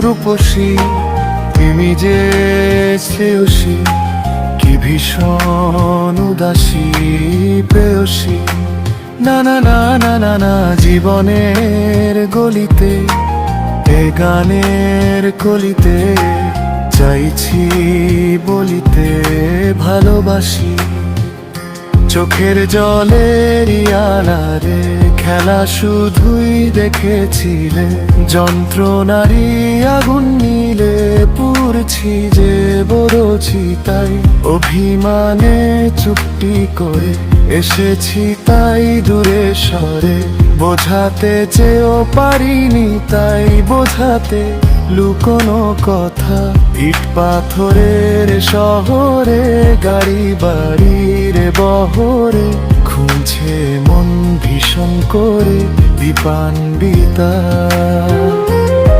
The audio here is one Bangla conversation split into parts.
রূপসী তুমি যে শ্রেয়সী, কি ভীষণ উদাসী প্রেয়সী। না না না না না না, জীবনের গলিতে এ গানের কলিতে চাইছি বলিতে ভালোবাসি। চোখের জলের আড়ালে খেলা শুধুই দেখেছিলে, যন্ত্রণারী আগুন নীলে পুড়ছি যে বড়ছি। তাই অভিমানে চুপটি করে এসেছি তাই দূরে সরে, বোঝাতে চেয়েও পারিনি তাই বোঝাতে লুকোনো কথা। ইট পাথরের শহরে গাড়ি বাড়ির বহরে খুঁজছে মন ভীষণ করে দীপান্বিতা।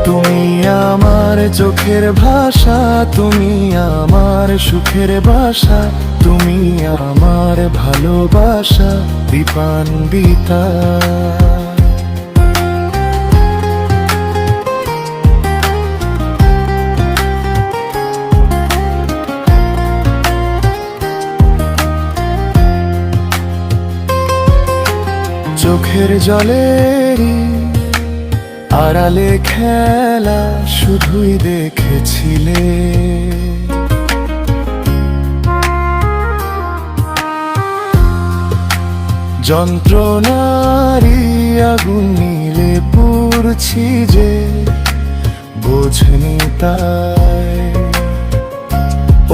তুমি আমার চোখের ভাষা, তুমি আমার সুখের বাসা, তুমি আমার ভালোবাসা দীপান্বিতা। চোখের জলেরই আড়ালে খেলা শুধুই দেখেছিলে, যন্ত্রণারী আগুন নীলে পুড়ছি যে বোঝনি তাই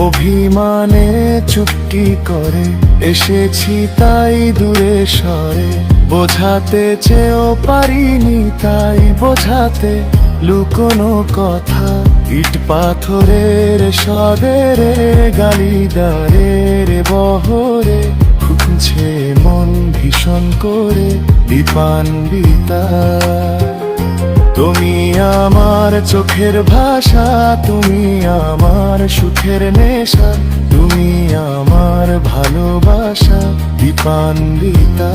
অভিমানে চুপটি করে এসেছি তাই দূরে সরে, বোঝাতে চেয়েও পারিনি তাই বোঝাতে লুকোনো কথা। ইট পাথরের সবেরে গালিদারের বহরে খুঁজছে মন ভীষণ করে দীপান্বিতা। তুমি আমার চোখের ভাষা, তুমি আমার সুখের নেশা, তুমি আমার ভালোবাসা দীপান্বিতা।